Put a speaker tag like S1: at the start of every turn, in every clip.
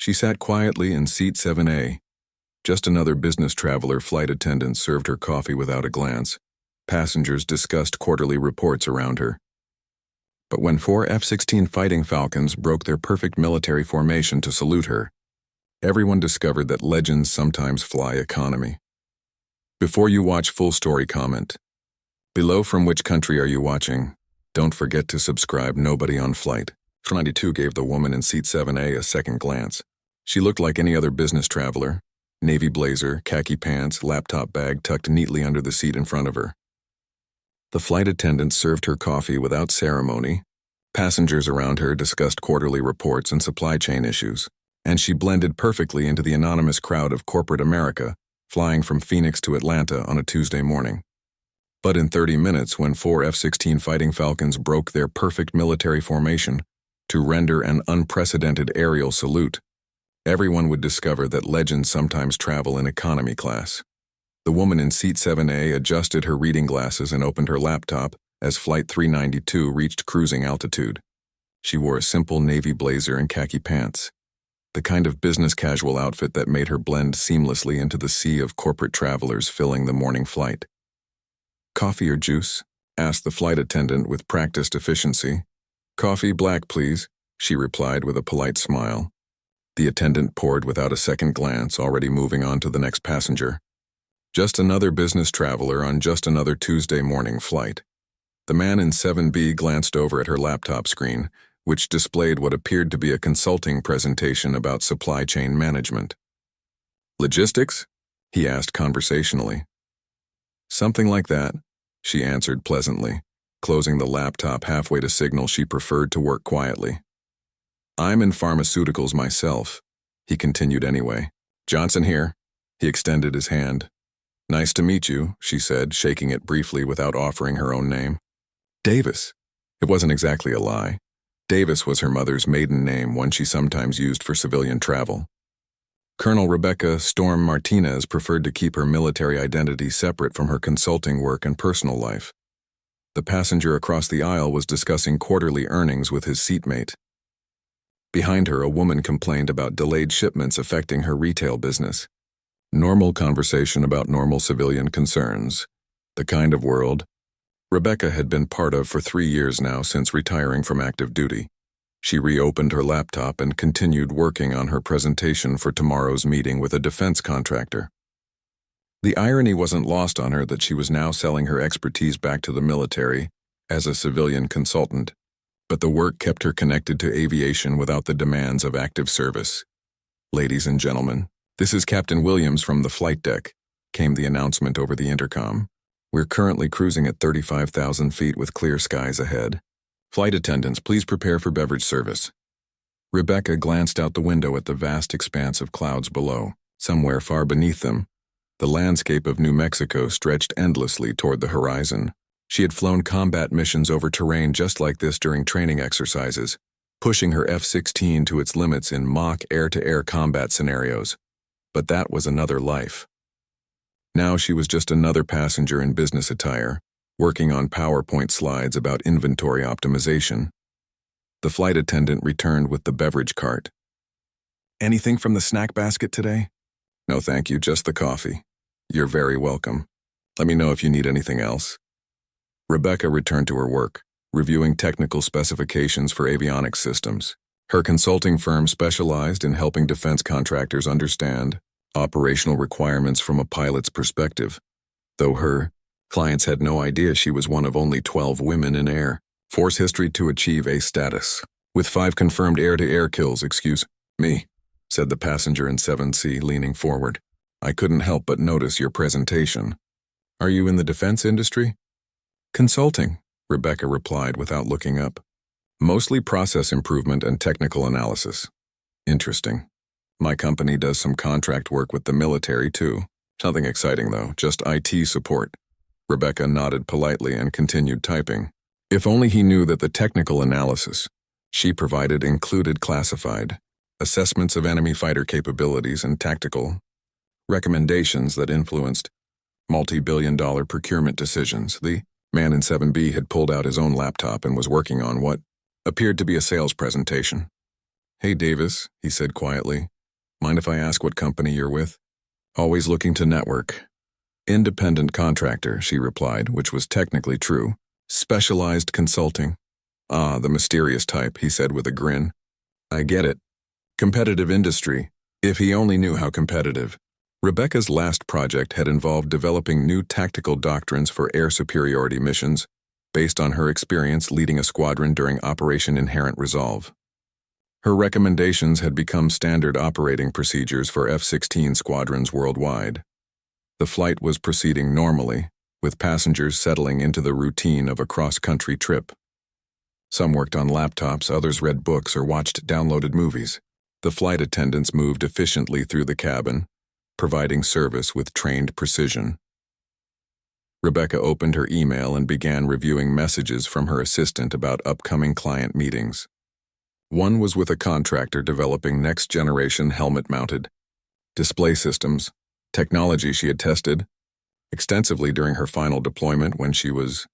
S1: She sat quietly in seat 7A. Just another business traveler. Flight attendants served her coffee without a glance. Passengers discussed quarterly reports around her. But when 4 F-16 Fighting Falcons broke their perfect military formation to salute her, everyone discovered that legends sometimes fly economy. Before you watch full story, comment below from which country are you watching. Don't forget to subscribe. Nobody on flight 92 gave the woman in seat 7A a second glance. She looked like any other business traveler. Navy blazer, khaki pants, laptop bag tucked neatly under the seat in front of her. The flight attendant served her coffee without ceremony. Passengers around her discussed quarterly reports and supply chain issues, and she blended perfectly into the anonymous crowd of corporate America, flying from Phoenix to Atlanta on a Tuesday morning. But in 30 minutes, when 4 F-16 Fighting Falcons broke their perfect military formation to render an unprecedented aerial salute, everyone would discover that legends sometimes travel in economy class. The woman in seat 7A adjusted her reading glasses and opened her laptop as Flight 392 reached cruising altitude. She wore a simple navy blazer and khaki pants, the kind of business casual outfit that made her blend seamlessly into the sea of corporate travelers filling the morning flight. "Coffee or juice?" asked the flight attendant with practiced efficiency. "Coffee black, please," she replied with a polite smile. The attendant poured without a second glance, already moving on to the next passenger. Just another business traveler on just another Tuesday morning flight. The man in 7B glanced over at her laptop screen, which displayed what appeared to be a consulting presentation about supply chain management. "Logistics?" he asked conversationally. "Something like that," she answered pleasantly, closing the laptop halfway to signal she preferred to work quietly. "I'm in pharmaceuticals myself," he continued anyway. "Johnson here." He extended his hand. "Nice to meet you," she said, shaking it briefly without offering her own name. "Davis." It wasn't exactly a lie. Davis was her mother's maiden name, one she sometimes used for civilian travel. Colonel Rebecca Storm Martinez preferred to keep her military identity separate from her consulting work and personal life. The passenger across the aisle was discussing quarterly earnings with his seatmate. Behind her, a woman complained about delayed shipments affecting her retail business. Normal conversation about normal civilian concerns. The kind of world Rebecca had been part of for 3 years now since retiring from active duty. She reopened her laptop and continued working on her presentation for tomorrow's meeting with a defense contractor. The irony wasn't lost on her that she was now selling her expertise back to the military as a civilian consultant, but the work kept her connected to aviation without the demands of active service. "Ladies and gentlemen, this is Captain Williams from the flight deck," came the announcement over the intercom. "We're currently cruising at 35,000 feet with clear skies ahead. Flight attendants, please prepare for beverage service." Rebecca glanced out the window at the vast expanse of clouds below. Somewhere far beneath them, the landscape of New Mexico stretched endlessly toward the horizon. She had flown combat missions over terrain just like this during training exercises, pushing her F-16 to its limits in mock air-to-air combat scenarios. But that was another life. Now she was just another passenger in business attire, working on PowerPoint slides about inventory optimization. The flight attendant returned with the beverage cart. "Anything from the snack basket today?" "No, thank you, just the coffee." "You're very welcome. Let me know if you need anything else." Rebecca returned to her work, reviewing technical specifications for avionics systems. Her consulting firm specialized in helping defense contractors understand operational requirements from a pilot's perspective, though her clients had no idea she was one of only 12 women in Air Force history to achieve A status. "With 5 confirmed air-to-air kills, excuse me," said the passenger in 7C, leaning forward. "I couldn't help but notice your presentation. Are you in the defense industry?" "Consulting," Rebecca replied without looking up. "Mostly process improvement and technical analysis." "Interesting. My company does some contract work with the military too. Nothing exciting though, just IT support." Rebecca nodded politely and continued typing. If only he knew that the technical analysis she provided included classified assessments of enemy fighter capabilities and tactical recommendations that influenced multi-billion-dollar procurement decisions. The man in 7B had pulled out his own laptop and was working on what appeared to be a sales presentation. "Hey, Davis," he said quietly. "Mind if I ask what company you're with?" "Always looking to network." "Independent contractor," she replied, which was technically true. "Specialized consulting." "Ah, the mysterious type," he said with a grin. "I get it. Competitive industry. If he only knew how competitive." Rebecca's last project had involved developing new tactical doctrines for air superiority missions, based on her experience leading a squadron during Operation Inherent Resolve. Her recommendations had become standard operating procedures for F-16 squadrons worldwide. The flight was proceeding normally, with passengers settling into the routine of a cross-country trip. Some worked on laptops, others read books or watched downloaded movies. The flight attendants moved efficiently through the cabin, providing service with trained precision. Rebecca opened her email and began reviewing messages from her assistant about upcoming client meetings. One was with a contractor developing next-generation helmet-mounted display systems, technology she had tested extensively during her final deployment when she was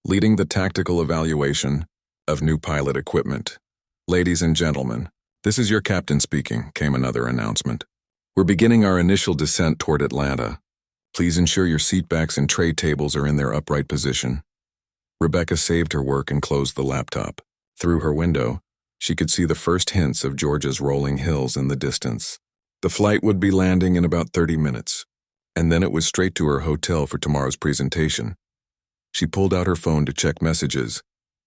S1: leading the tactical evaluation of new pilot equipment. "Ladies and gentlemen, this is your captain speaking," came another announcement. "We're beginning our initial descent toward Atlanta. Please ensure your seatbacks and tray tables are in their upright position." Rebecca saved her work and closed the laptop. Through her window, she could see the first hints of Georgia's rolling hills in the distance. The flight would be landing in about 30 minutes, and then it was straight to her hotel for tomorrow's presentation. She pulled out her phone to check messages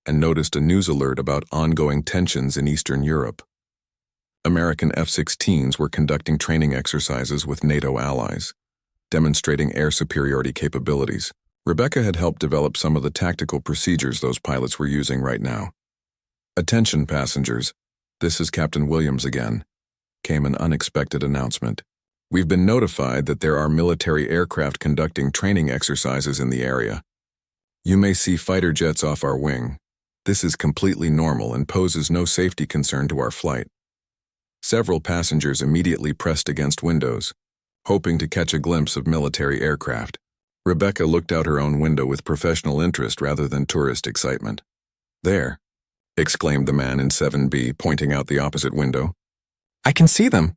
S1: and noticed a news alert about ongoing tensions in Eastern Europe. American F-16s were conducting training exercises with NATO allies, demonstrating air superiority capabilities. Rebecca had helped develop some of the tactical procedures those pilots were using right now. "Attention, passengers. This is Captain Williams again," came an unexpected announcement. "We've been notified that there are military aircraft conducting training exercises in the area. You may see fighter jets off our wing. This is completely normal and poses no safety concern to our flight." Several passengers immediately pressed against windows, hoping to catch a glimpse of military aircraft. Rebecca looked out her own window with professional interest rather than tourist excitement. "There," exclaimed the man in 7B, pointing out the opposite window. "I can see them."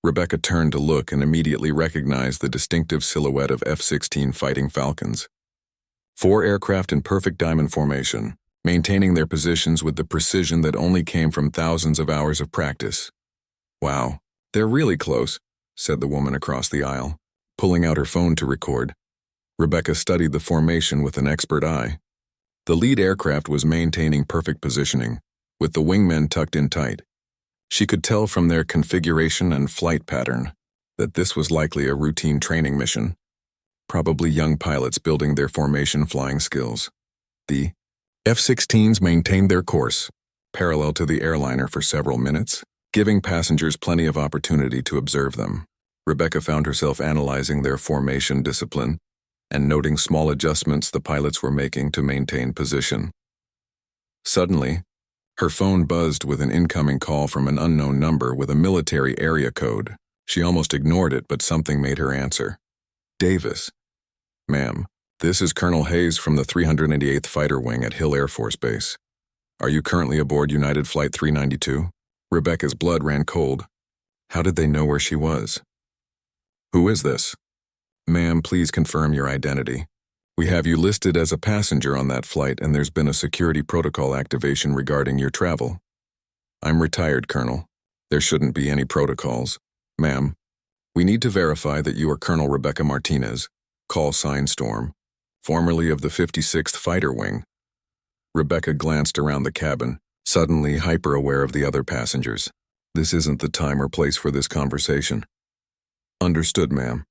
S1: Rebecca turned to look and immediately recognized the distinctive silhouette of F-16 Fighting Falcons. 4 aircraft in perfect diamond formation, maintaining their positions with the precision that only came from thousands of hours of practice. "Wow, they're really close," said the woman across the aisle, pulling out her phone to record. Rebecca studied the formation with an expert eye. The lead aircraft was maintaining perfect positioning, with the wingmen tucked in tight. She could tell from their configuration and flight pattern that this was likely a routine training mission, probably young pilots building their formation flying skills. The F-16s maintained their course, parallel to the airliner for several minutes, giving passengers plenty of opportunity to observe them. Rebecca found herself analyzing their formation discipline and noting small adjustments the pilots were making to maintain position. Suddenly, her phone buzzed with an incoming call from an unknown number with a military area code. She almost ignored it, but something made her answer. "Davis." "Ma'am, this is Colonel Hayes from the 388th Fighter Wing at Hill Air Force Base. Are you currently aboard United Flight 392? Rebecca's blood ran cold. How did they know where she was? "Who is this?" "Ma'am, please confirm your identity. We have you listed as a passenger on that flight and there's been a security protocol activation regarding your travel." "I'm retired, Colonel. There shouldn't be any protocols. Ma'am, we need to verify that you are Colonel Rebecca Martinez, call sign Storm, formerly of the 56th Fighter Wing." Rebecca glanced around the cabin, suddenly hyper-aware of the other passengers. "This isn't the time or place for this conversation." "Understood, ma'am.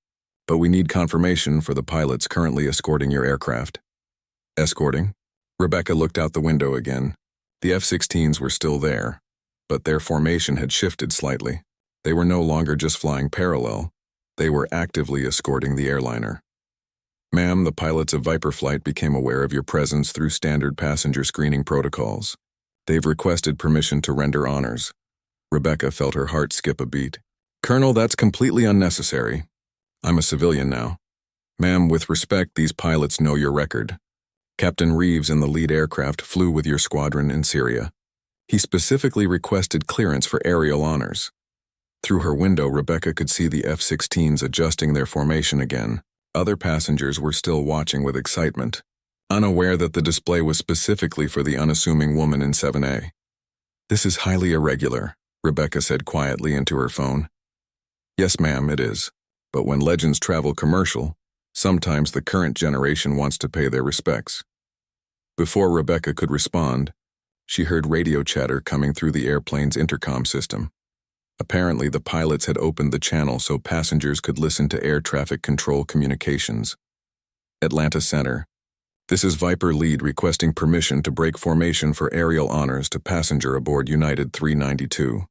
S1: But we need confirmation for the pilots currently escorting your aircraft." "Escorting?" Rebecca looked out the window again. The F-16s were still there, but their formation had shifted slightly. They were no longer just flying parallel. They were actively escorting the airliner. "Ma'am, the pilots of Viper Flight became aware of your presence through standard passenger screening protocols. They've requested permission to render honors." Rebecca felt her heart skip a beat. "Colonel, that's completely unnecessary. I'm a civilian now. Ma'am, with respect, these pilots know your record. Captain Reeves in the lead aircraft flew with your squadron in Syria. He specifically requested clearance for aerial honors. Through her window, Rebecca could see the F-16s adjusting their formation again. Other passengers were still watching with excitement, unaware that the display was specifically for the unassuming woman in 7A. "This is highly irregular," Rebecca said quietly into her phone. "Yes, ma'am, it is. But when legends travel commercial, sometimes the current generation wants to pay their respects." Before Rebecca could respond, she heard radio chatter coming through the airplane's intercom system. Apparently, the pilots had opened the channel so passengers could listen to air traffic control communications. Atlanta Center. "This is Viper Lead requesting permission to break formation for aerial honors to passenger aboard United 392.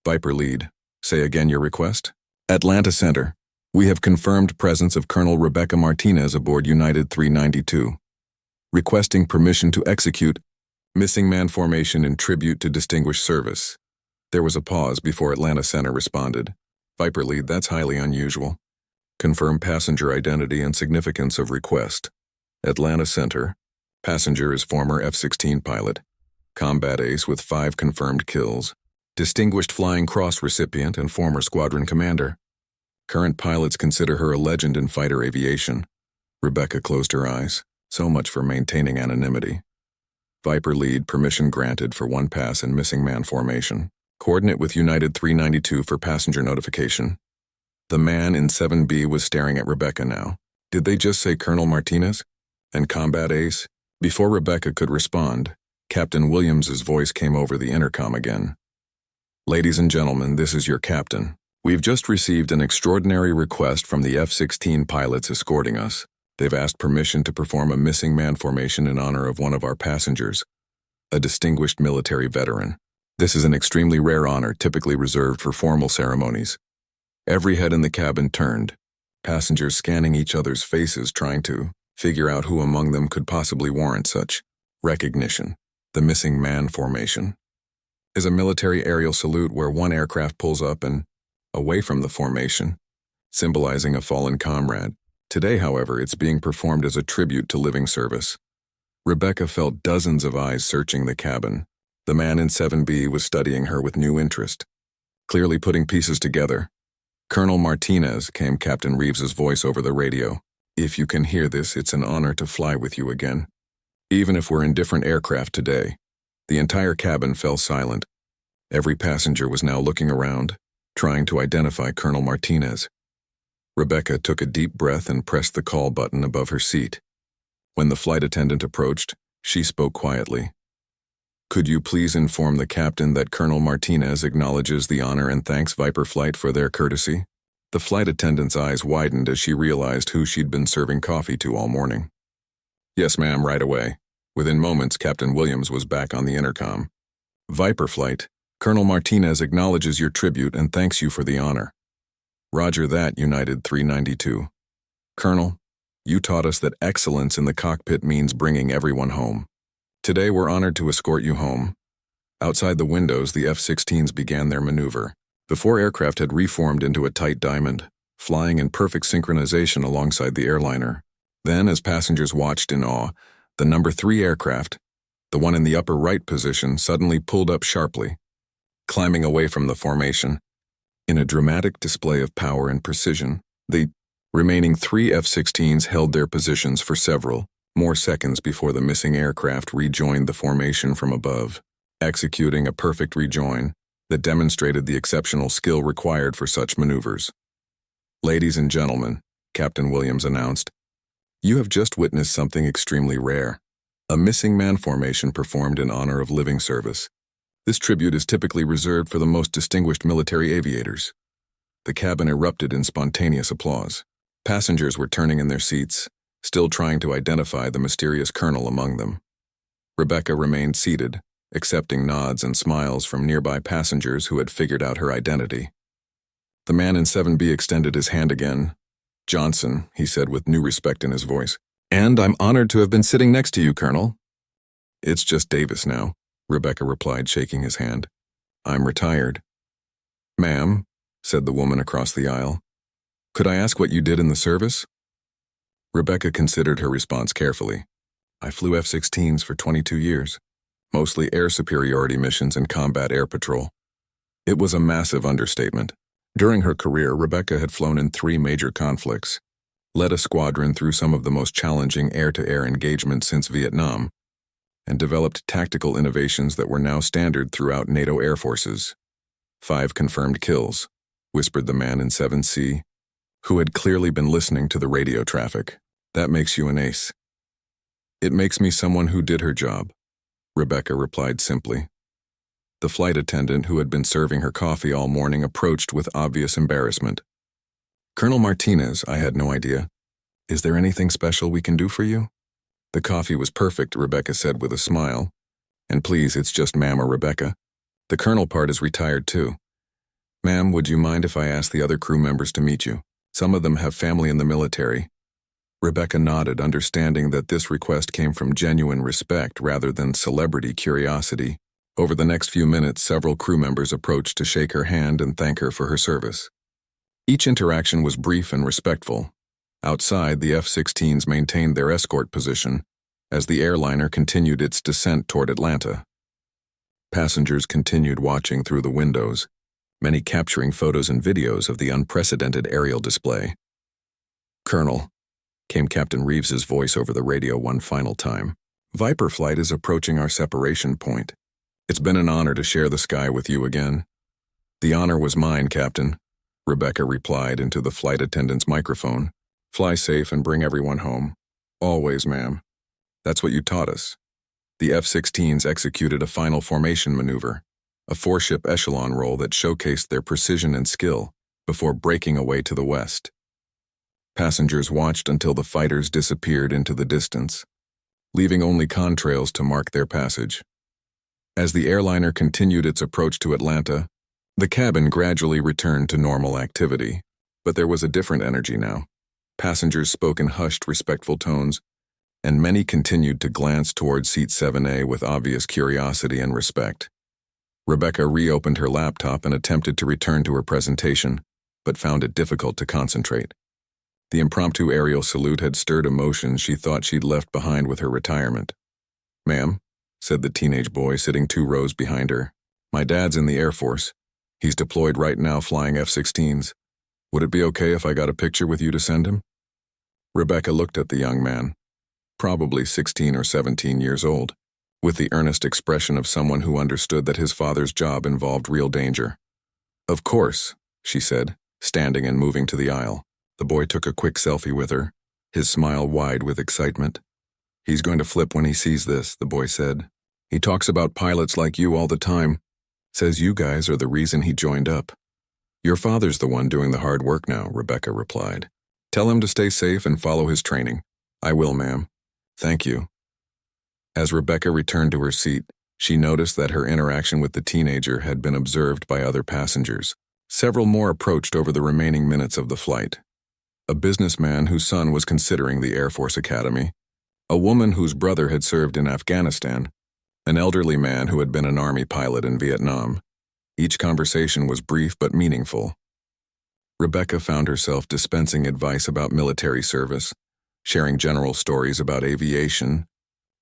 S1: Viper Lead. Say again your request? Atlanta Center. We have confirmed presence of Colonel Rebecca Martinez aboard United 392. Requesting permission to execute missing man formation in tribute to distinguished service." There was a pause before Atlanta Center responded. "Viper Lead, that's highly unusual. Confirm passenger identity and significance of request." Atlanta Center. Passenger is former F-16 pilot. Combat ace with 5 confirmed kills. Distinguished Flying Cross recipient and former squadron commander. Current pilots consider her a legend in fighter aviation. Rebecca closed her eyes. So much for maintaining anonymity. Viper Lead, permission granted for 1 pass and missing man formation. Coordinate with United 392 for passenger notification. The man in 7B was staring at Rebecca now. Did they just say Colonel Martinez? And combat ace? Before Rebecca could respond, Captain Williams's voice came over the intercom again. "Ladies and gentlemen, this is your captain. We've just received an extraordinary request from the F-16 pilots escorting us. They've asked permission to perform a missing man formation in honor of one of our passengers, a distinguished military veteran. This is an extremely rare honor typically reserved for formal ceremonies." Every head in the cabin turned, passengers scanning each other's faces trying to figure out who among them could possibly warrant such recognition. The missing man formation is a military aerial salute where one aircraft pulls up and away from the formation, symbolizing a fallen comrade. Today, however, it's being performed as a tribute to living service. Rebecca felt dozens of eyes searching the cabin. The man in 7B was studying her with new interest, clearly putting pieces together. "Colonel Martinez," came Captain Reeves's voice over the radio. "If you can hear this, it's an honor to fly with you again. Even if we're in different aircraft today." The entire cabin fell silent. Every passenger was now looking around, trying to identify Colonel Martinez. Rebecca took a deep breath and pressed the call button above her seat. When the flight attendant approached, she spoke quietly. "Could you please inform the captain that Colonel Martinez acknowledges the honor and thanks Viper Flight for their courtesy?" The flight attendant's eyes widened as she realized who she'd been serving coffee to all morning. "Yes, ma'am, right away." Within moments, Captain Williams was back on the intercom. "Viper Flight, Colonel Martinez acknowledges your tribute and thanks you for the honor." "Roger that, United 392. Colonel, you taught us that excellence in the cockpit means bringing everyone home. Today we're honored to escort you home." Outside the windows, the F-16s began their maneuver. The 4 aircraft had reformed into a tight diamond, flying in perfect synchronization alongside the airliner. Then, as passengers watched in awe, the number 3 aircraft, the one in the upper right position, suddenly pulled up sharply, climbing away from the formation. In a dramatic display of power and precision, the remaining 3 F-16s held their positions for several more seconds before the missing aircraft rejoined the formation from above, executing a perfect rejoin that demonstrated the exceptional skill required for such maneuvers. "Ladies and gentlemen," Captain Williams announced, "you have just witnessed something extremely rare, a missing man formation performed in honor of living service. This tribute is typically reserved for the most distinguished military aviators." The cabin erupted in spontaneous applause. Passengers were turning in their seats, still trying to identify the mysterious colonel among them. Rebecca remained seated, accepting nods and smiles from nearby passengers who had figured out her identity. The man in 7B extended his hand again. "Johnson," he said with new respect in his voice. "And I'm honored to have been sitting next to you, Colonel." "It's just Davis now," Rebecca replied, shaking his hand. "I'm retired." "Ma'am," said the woman across the aisle, "could I ask what you did in the service?" Rebecca considered her response carefully. "I flew F-16s for 22 years. mostly air superiority missions and combat air patrol. It was a massive understatement. During her career, Rebecca had flown in 3 major conflicts, led a squadron through some of the most challenging air-to-air engagements since Vietnam, and developed tactical innovations that were now standard throughout NATO air forces. 5 confirmed kills, whispered the man in 7C, who had clearly been listening to the radio traffic. That makes you an ace. It makes me someone who did her job, Rebecca replied simply. The flight attendant who had been serving her coffee all morning approached with obvious embarrassment. Colonel Martinez, I had no idea. Is there anything special we can do for you? The coffee was perfect, Rebecca said with a smile. And please, it's just ma'am or Rebecca. The colonel part is retired too. Ma'am, would you mind if I ask the other crew members to meet you? Some of them have family in the military. Rebecca nodded, understanding that this request came from genuine respect rather than celebrity curiosity. Over the next few minutes, several crew members approached to shake her hand and thank her for her service. Each interaction was brief and respectful. Outside, the F-16s maintained their escort position as the airliner continued its descent toward Atlanta. Passengers continued watching through the windows, many capturing photos and videos of the unprecedented aerial display. Colonel, came Captain Reeves's voice over the radio one final time. Viper flight is approaching our separation point. It's been an honor to share the sky with you again. The honor was mine, Captain, Rebecca replied into the flight attendant's microphone. Fly safe and bring everyone home. Always, ma'am. That's what you taught us. The F-16s executed a final formation maneuver, a 4-ship echelon roll that showcased their precision and skill before breaking away to the west. Passengers watched until the fighters disappeared into the distance, leaving only contrails to mark their passage. As the airliner continued its approach to Atlanta, the cabin gradually returned to normal activity, but there was a different energy now. Passengers spoke in hushed, respectful tones, and many continued to glance towards seat 7A with obvious curiosity and respect. Rebecca reopened her laptop and attempted to return to her presentation, but found it difficult to concentrate. The impromptu aerial salute had stirred emotions she thought she'd left behind with her retirement. Ma'am, said the teenage boy sitting 2 rows behind her, my dad's in the Air Force. He's deployed right now flying F-16s. Would it be okay if I got a picture with you to send him? Rebecca looked at the young man, probably 16 or 17 years old, with the earnest expression of someone who understood that his father's job involved real danger. Of course, she said, standing and moving to the aisle. The boy took a quick selfie with her, his smile wide with excitement. He's going to flip when he sees this, the boy said. He talks about pilots like you all the time. Says you guys are the reason he joined up. Your father's the one doing the hard work now, Rebecca replied. Tell him to stay safe and follow his training. I will, ma'am. Thank you. As Rebecca returned to her seat, she noticed that her interaction with the teenager had been observed by other passengers. Several more approached over the remaining minutes of the flight. A businessman whose son was considering the Air Force Academy, a woman whose brother had served in Afghanistan, an elderly man who had been an Army pilot in Vietnam. Each conversation was brief but meaningful. Rebecca found herself dispensing advice about military service, sharing general stories about aviation,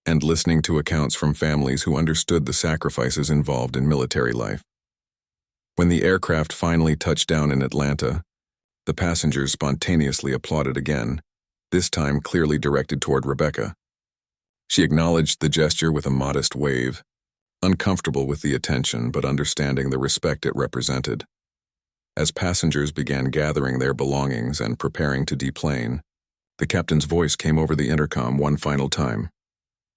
S1: and listening to accounts from families who understood the sacrifices involved in military life. When the aircraft finally touched down in Atlanta, the passengers spontaneously applauded again, this time clearly directed toward Rebecca. She acknowledged the gesture with a modest wave, uncomfortable with the attention but understanding the respect it represented. As passengers began gathering their belongings and preparing to deplane, the captain's voice came over the intercom one final time.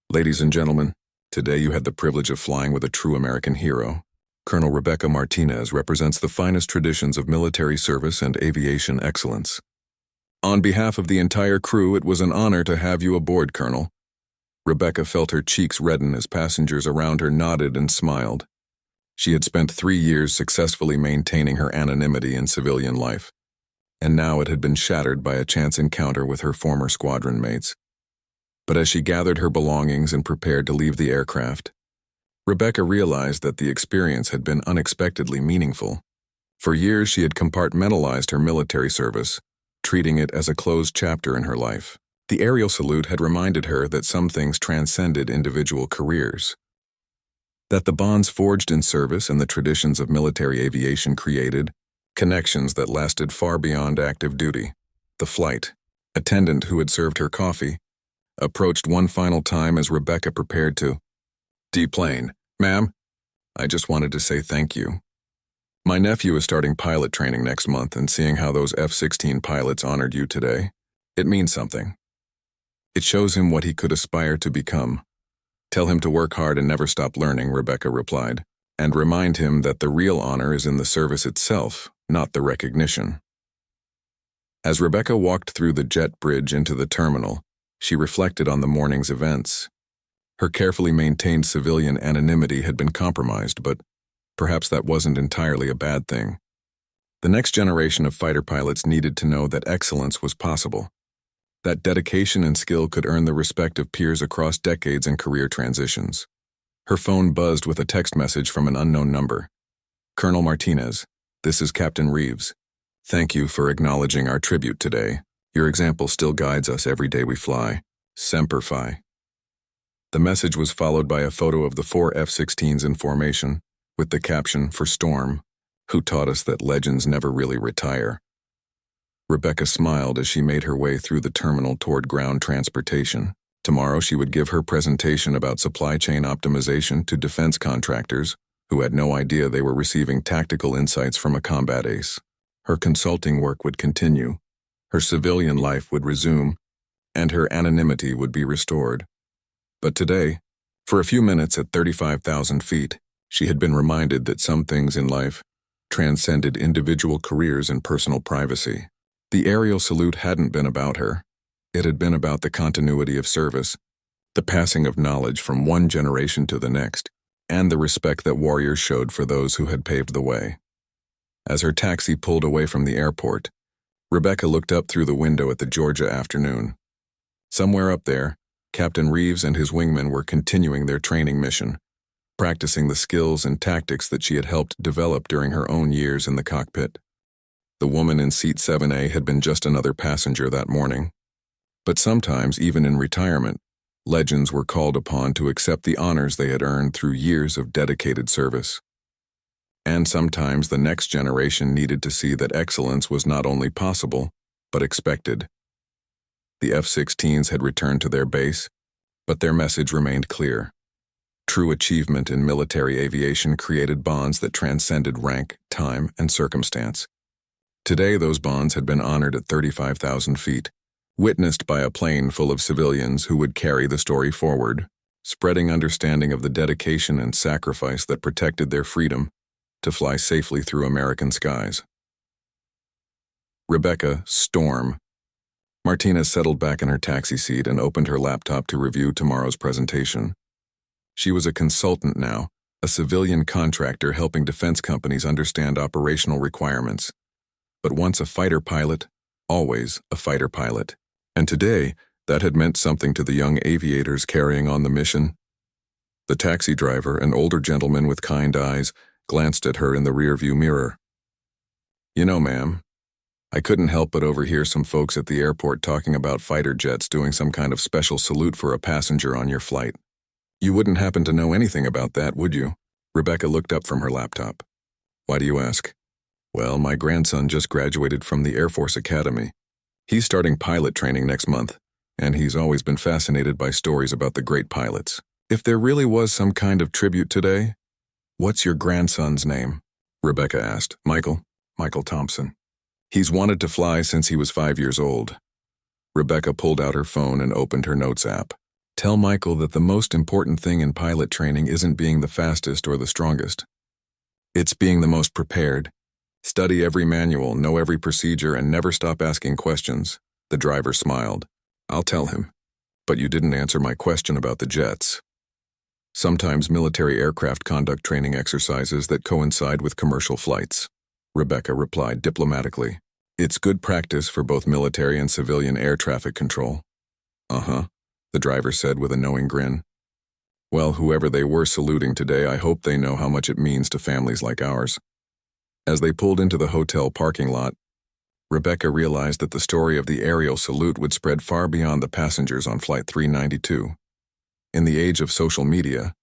S1: Ladies and gentlemen, today you had the privilege of flying with a true American hero. Colonel Rebecca Martinez represents the finest traditions of military service and aviation excellence. On behalf of the entire crew, it was an honor to have you aboard, Colonel. Rebecca felt her cheeks redden as passengers around her nodded and smiled. She had spent 3 years successfully maintaining her anonymity in civilian life, and now it had been shattered by a chance encounter with her former squadron mates. But as she gathered her belongings and prepared to leave the aircraft, Rebecca realized that the experience had been unexpectedly meaningful. For years she had compartmentalized her military service, treating it as a closed chapter in her life. The aerial salute had reminded her that some things transcended individual careers. That the bonds forged in service and the traditions of military aviation created connections that lasted far beyond active duty. The flight attendant who had served her coffee approached one final time as Rebecca prepared to deplane. Ma'am, I just wanted to say thank you. My nephew is starting pilot training next month, and seeing how those F-16 pilots honored you today, it means something. It shows him what he could aspire to become. Tell him to work hard and never stop learning, Rebecca replied, and remind him that the real honor is in the service itself, not the recognition. As Rebecca walked through the jet bridge into the terminal, she reflected on the morning's events. Her carefully maintained civilian anonymity had been compromised, but perhaps that wasn't entirely a bad thing. The next generation of fighter pilots needed to know that excellence was possible, that dedication and skill could earn the respect of peers across decades and career transitions. Her phone buzzed with a text message from an unknown number. Colonel Martinez, this is Captain Reeves. Thank you for acknowledging our tribute today. Your example still guides us every day we fly. Semper Fi. The message was followed by a photo of the 4 F-16s in formation, with the caption, "For Storm, who taught us that legends never really retire." Rebecca smiled as she made her way through the terminal toward ground transportation. Tomorrow she would give her presentation about supply chain optimization to defense contractors who had no idea they were receiving tactical insights from a combat ace. Her consulting work would continue, her civilian life would resume, and her anonymity would be restored. But today, for a few minutes at 35,000 feet, she had been reminded that some things in life transcended individual careers and personal privacy. The aerial salute hadn't been about her. It had been about the continuity of service, the passing of knowledge from one generation to the next, and the respect that warriors showed for those who had paved the way. As her taxi pulled away from the airport, Rebecca looked up through the window at the Georgia afternoon. Somewhere up there, Captain Reeves and his wingmen were continuing their training mission, practicing the skills and tactics that she had helped develop during her own years in the cockpit. The woman in seat 7A had been just another passenger that morning. But sometimes, even in retirement, legends were called upon to accept the honors they had earned through years of dedicated service. And sometimes the next generation needed to see that excellence was not only possible, but expected. The F-16s had returned to their base, but their message remained clear. True achievement in military aviation created bonds that transcended rank, time, and circumstance. Today, those bonds had been honored at 35,000 feet, witnessed by a plane full of civilians who would carry the story forward, spreading understanding of the dedication and sacrifice that protected their freedom to fly safely through American skies. Rebecca Storm Martinez settled back in her taxi seat and opened her laptop to review tomorrow's presentation. She was a consultant now, a civilian contractor helping defense companies understand operational requirements. But once a fighter pilot, always a fighter pilot. And today, that had meant something to the young aviators carrying on the mission. The taxi driver, an older gentleman with kind eyes, glanced at her in the rearview mirror. "You know, ma'am, I couldn't help but overhear some folks at the airport talking about fighter jets doing some kind of special salute for a passenger on your flight. You wouldn't happen to know anything about that, would you?" Rebecca looked up from her laptop. "Why do you ask?" "Well, my grandson just graduated from the Air Force Academy. He's starting pilot training next month, and he's always been fascinated by stories about the great pilots. If there really was some kind of tribute today, what's your grandson's name?" Rebecca asked. Michael Thompson. He's wanted to fly since he was 5 years old." Rebecca pulled out her phone and opened her notes app. "Tell Michael that the most important thing in pilot training isn't being the fastest or the strongest. It's being the most prepared. Study every manual, know every procedure, and never stop asking questions." The driver smiled. "I'll tell him. But you didn't answer my question about the jets." "Sometimes military aircraft conduct training exercises that coincide with commercial flights," Rebecca replied diplomatically. "It's good practice for both military and civilian air traffic control." "Uh-huh," the driver said with a knowing grin. "Well, whoever they were saluting today, I hope they know how much it means to families like ours." As they pulled into the hotel parking lot, Rebecca realized that the story of the aerial salute would spread far beyond the passengers on Flight 392. In the age of social media,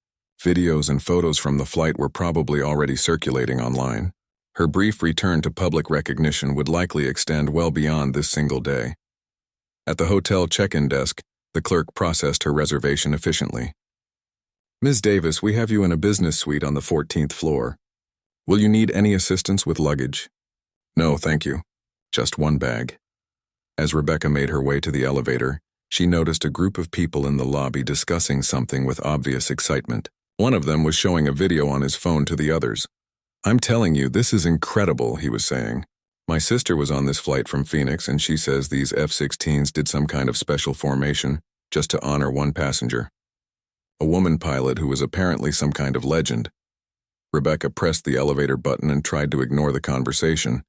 S1: Videos and photos from the flight were probably already circulating online. Her brief return to public recognition would likely extend well beyond this single day. At the hotel check-in desk, the clerk processed her reservation efficiently. "Ms. Davis, we have you in a business suite on the 14th floor. Will you need any assistance with luggage?" "No, thank you. Just one bag." As Rebecca made her way to the elevator, she noticed a group of people in the lobby discussing something with obvious excitement. One of them was showing a video on his phone to the others. "I'm telling you, this is incredible," he was saying. "My sister was on this flight from Phoenix, and she says these F-16s did some kind of special formation just to honor one passenger. A woman pilot who was apparently some kind of legend." Rebecca pressed the elevator button and tried to ignore the conversation,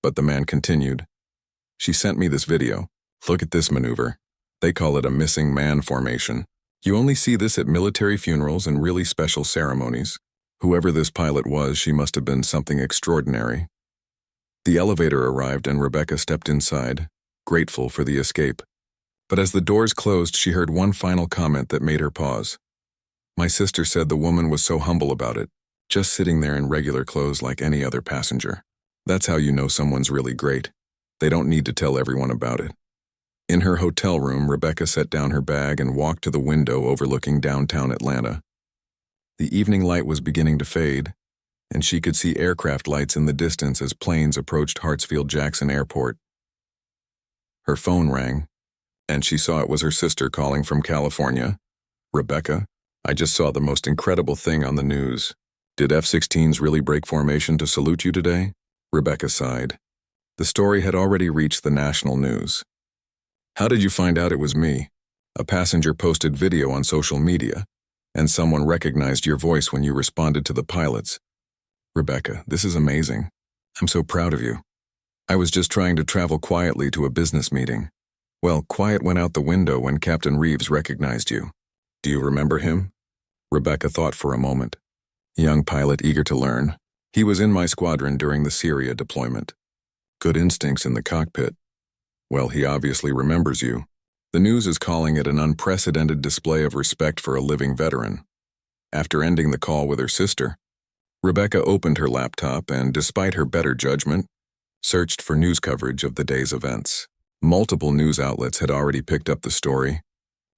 S1: but the man continued. "She sent me this video. Look at this maneuver. They call it a missing man formation. You only see this at military funerals and really special ceremonies. Whoever this pilot was, she must have been something extraordinary." The elevator arrived and Rebecca stepped inside, grateful for the escape. But as the doors closed, she heard one final comment that made her pause. "My sister said the woman was so humble about it, just sitting there in regular clothes like any other passenger. That's how you know someone's really great. They don't need to tell everyone about it." In her hotel room, Rebecca set down her bag and walked to the window overlooking downtown Atlanta. The evening light was beginning to fade, and she could see aircraft lights in the distance as planes approached Hartsfield-Jackson Airport. Her phone rang, and she saw it was her sister calling from California. "Rebecca, I just saw the most incredible thing on the news. Did F-16s really break formation to salute you today?" Rebecca sighed. The story had already reached the national news. "How did you find out it was me?" "A passenger posted video on social media, and someone recognized your voice when you responded to the pilots." "Rebecca, this is amazing. I'm so proud of you. I was just trying to travel quietly to a business meeting. Well, quiet went out the window when Captain Reeves recognized you. Do you remember him?" Rebecca thought for a moment. "Young pilot eager to learn. He was in my squadron during the Syria deployment. Good instincts in the cockpit. Well, he obviously remembers you. The news is calling it an unprecedented display of respect for a living veteran." After ending the call with her sister, Rebecca opened her laptop and, despite her better judgment, searched for news coverage of the day's events. Multiple news outlets had already picked up the story,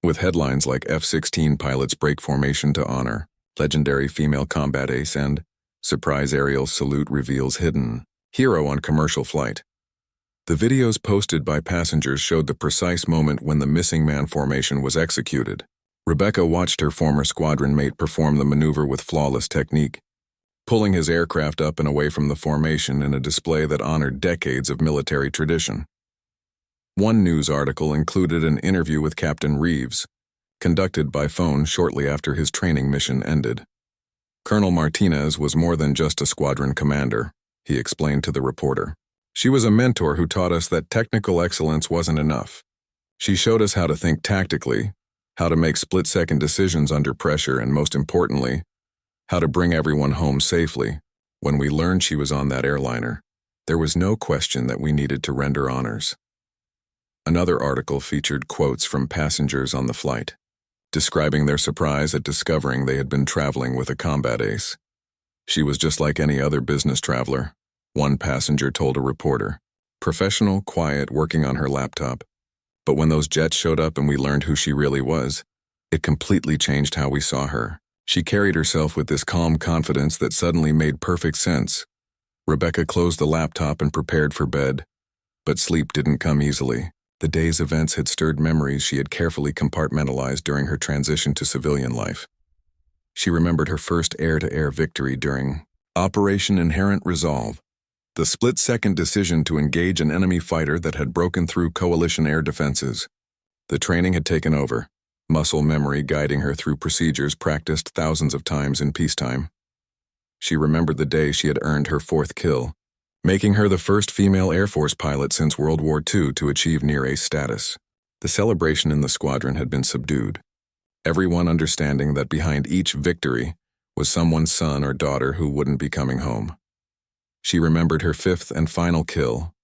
S1: with headlines like F-16 pilots break formation to honor legendary female combat ace and surprise aerial salute reveals hidden hero on commercial flight. The videos posted by passengers showed the precise moment when the missing man formation was executed. Rebecca watched her former squadron mate perform the maneuver with flawless technique, pulling his aircraft up and away from the formation in a display that honored decades of military tradition. One news article included an interview with Captain Reeves, conducted by phone shortly after his training mission ended. "Colonel Martinez was more than just a squadron commander," he explained to the reporter. "She was a mentor who taught us that technical excellence wasn't enough. She showed us how to think tactically, how to make split-second decisions under pressure, and most importantly, how to bring everyone home safely. When we learned she was on that airliner, there was no question that we needed to render honors." Another article featured quotes from passengers on the flight, describing their surprise at discovering they had been traveling with a combat ace. "She was just like any other business traveler," one passenger told a reporter. "Professional, quiet, working on her laptop. But when those jets showed up and we learned who she really was, it completely changed how we saw her. She carried herself with this calm confidence that suddenly made perfect sense." Rebecca closed the laptop and prepared for bed, but sleep didn't come easily. The day's events had stirred memories she had carefully compartmentalized during her transition to civilian life. She remembered her first air-to-air victory during Operation Inherent Resolve, the split-second decision to engage an enemy fighter that had broken through coalition air defenses. The training had taken over, muscle memory guiding her through procedures practiced thousands of times in peacetime. She remembered the day she had earned her 4th kill, making her the first female Air Force pilot since World War II to achieve near-ace status. The celebration in the squadron had been subdued, everyone understanding that behind each victory was someone's son or daughter who wouldn't be coming home. She remembered her 5th and final kill,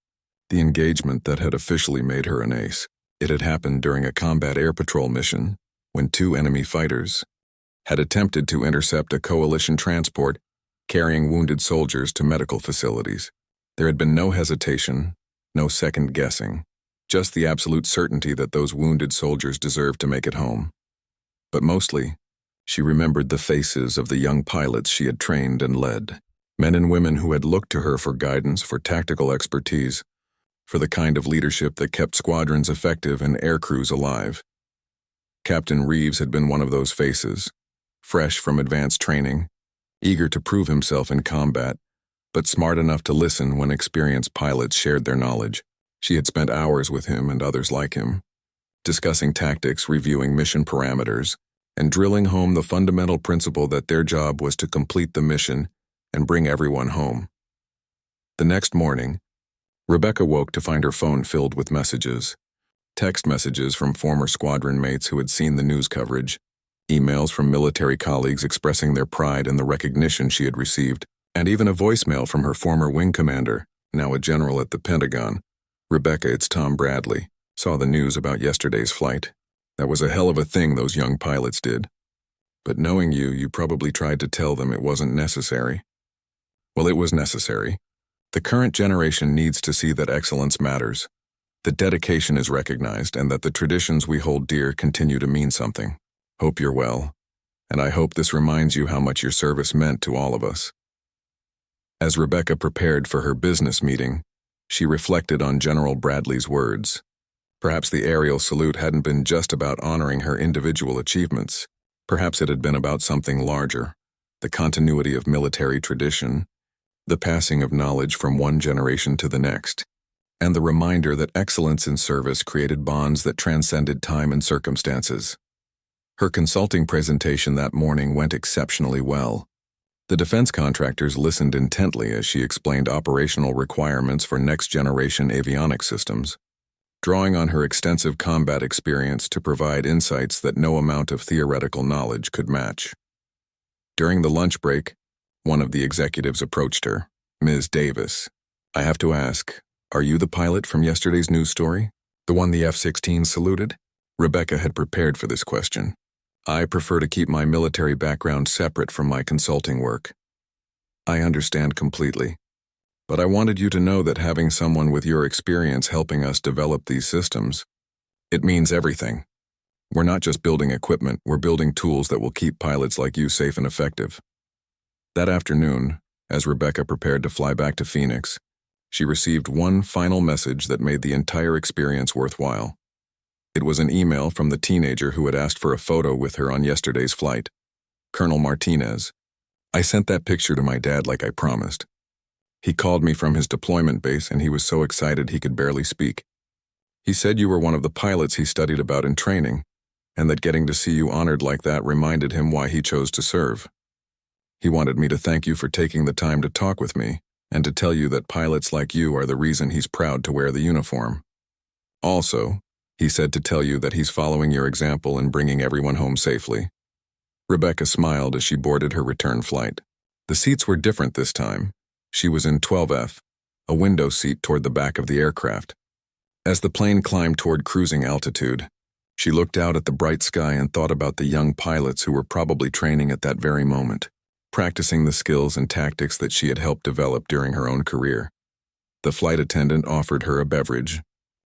S1: the engagement that had officially made her an ace. It had happened during a combat air patrol mission, when 2 enemy fighters, had attempted to intercept a coalition transport carrying wounded soldiers to medical facilities. There had been no hesitation, no second guessing, just the absolute certainty that those wounded soldiers deserved to make it home. But mostly, she remembered the faces of the young pilots she had trained and led, men and women who had looked to her for guidance, for tactical expertise, for the kind of leadership that kept squadrons effective and air crews alive. Captain Reeves had been one of those faces, fresh from advanced training, eager to prove himself in combat, but smart enough to listen when experienced pilots shared their knowledge. She had spent hours with him and others like him, discussing tactics, reviewing mission parameters, and drilling home the fundamental principle that their job was to complete the mission and bring everyone home. The next morning, Rebecca woke to find her phone filled with messages. Text messages from former squadron mates who had seen the news coverage, emails from military colleagues expressing their pride in the recognition she had received, and even a voicemail from her former wing commander, now a general at the Pentagon. "Rebecca, it's Tom Bradley. Saw the news about yesterday's flight. That was a hell of a thing those young pilots did. But knowing you, you probably tried to tell them it wasn't necessary." Well, it was necessary. The current generation needs to see that excellence matters, that dedication is recognized, and that the traditions we hold dear continue to mean something. Hope you're well, and I hope this reminds you how much your service meant to all of us. As Rebecca prepared for her business meeting, she reflected on General Bradley's words. Perhaps the aerial salute hadn't been just about honoring her individual achievements. Perhaps it had been about something larger, the continuity of military tradition, the passing of knowledge from one generation to the next, and the reminder that excellence in service created bonds that transcended time and circumstances. Her consulting presentation that morning went exceptionally well. The defense contractors listened intently as she explained operational requirements for next-generation avionics systems, drawing on her extensive combat experience to provide insights that no amount of theoretical knowledge could match. During the lunch break, one of the executives approached her. "Ms. Davis, I have to ask, are you the pilot from yesterday's news story? The one the F-16s saluted?" Rebecca had prepared for this question. "I prefer to keep my military background separate from my consulting work." "I understand completely. But I wanted you to know that having someone with your experience helping us develop these systems, it means everything. We're not just building equipment, we're building tools that will keep pilots like you safe and effective." That afternoon, as Rebecca prepared to fly back to Phoenix, she received one final message that made the entire experience worthwhile. It was an email from the teenager who had asked for a photo with her on yesterday's flight. "Colonel Martinez, I sent that picture to my dad like I promised. He called me from his deployment base and he was so excited he could barely speak. He said you were one of the pilots he studied about in training, and that getting to see you honored like that reminded him why he chose to serve. He wanted me to thank you for taking the time to talk with me, and to tell you that pilots like you are the reason he's proud to wear the uniform. Also, he said to tell you that he's following your example and bringing everyone home safely." Rebecca smiled as she boarded her return flight. The seats were different this time. She was in 12F, a window seat toward the back of the aircraft. As the plane climbed toward cruising altitude, she looked out at the bright sky and thought about the young pilots who were probably training at that very moment, practicing the skills and tactics that she had helped develop during her own career. The flight attendant offered her a beverage,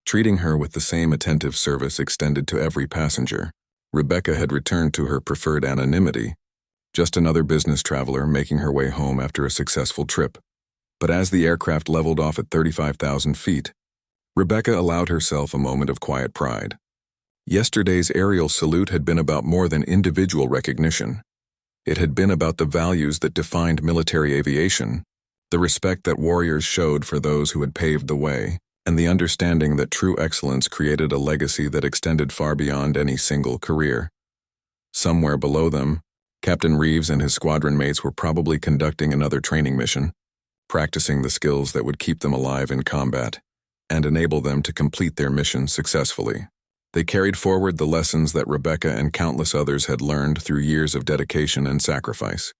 S1: treating her with the same attentive service extended to every passenger. Rebecca had returned to her preferred anonymity, just another business traveler making her way home after a successful trip. But as the aircraft leveled off at 35,000 feet, Rebecca allowed herself a moment of quiet pride. Yesterday's aerial salute had been about more than individual recognition. It had been about the values that defined military aviation, the respect that warriors showed for those who had paved the way, and the understanding that true excellence created a legacy that extended far beyond any single career. Somewhere below them, Captain Reeves and his squadron mates were probably conducting another training mission, practicing the skills that would keep them alive in combat and enable them to complete their mission successfully. They carried forward the lessons that Rebecca and countless others had learned through years of dedication and sacrifice.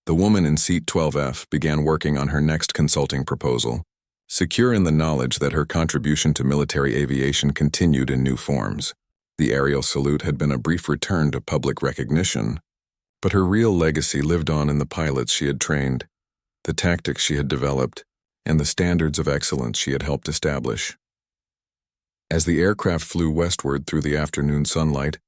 S1: The woman in seat 12F began working on her next consulting proposal, secure in the knowledge that her contribution to military aviation continued in new forms. The aerial salute had been a brief return to public recognition, but her real legacy lived on in the pilots she had trained, the tactics she had developed, and the standards of excellence she had helped establish. As the aircraft flew westward through the afternoon sunlight,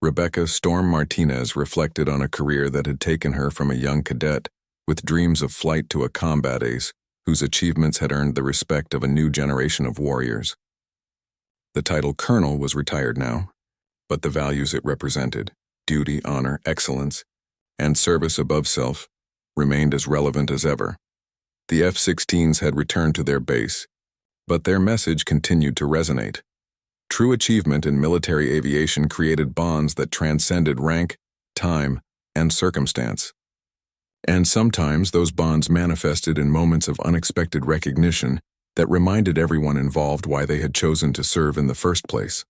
S1: Rebecca Storm Martinez reflected on a career that had taken her from a young cadet with dreams of flight to a combat ace whose achievements had earned the respect of a new generation of warriors. The title colonel was retired now, but the values it represented, duty, honor, excellence, and service above self, remained as relevant as ever. The F-16s had returned to their base, but their message continued to resonate. True achievement in military aviation created bonds that transcended rank, time, and circumstance. And sometimes those bonds manifested in moments of unexpected recognition that reminded everyone involved why they had chosen to serve in the first place.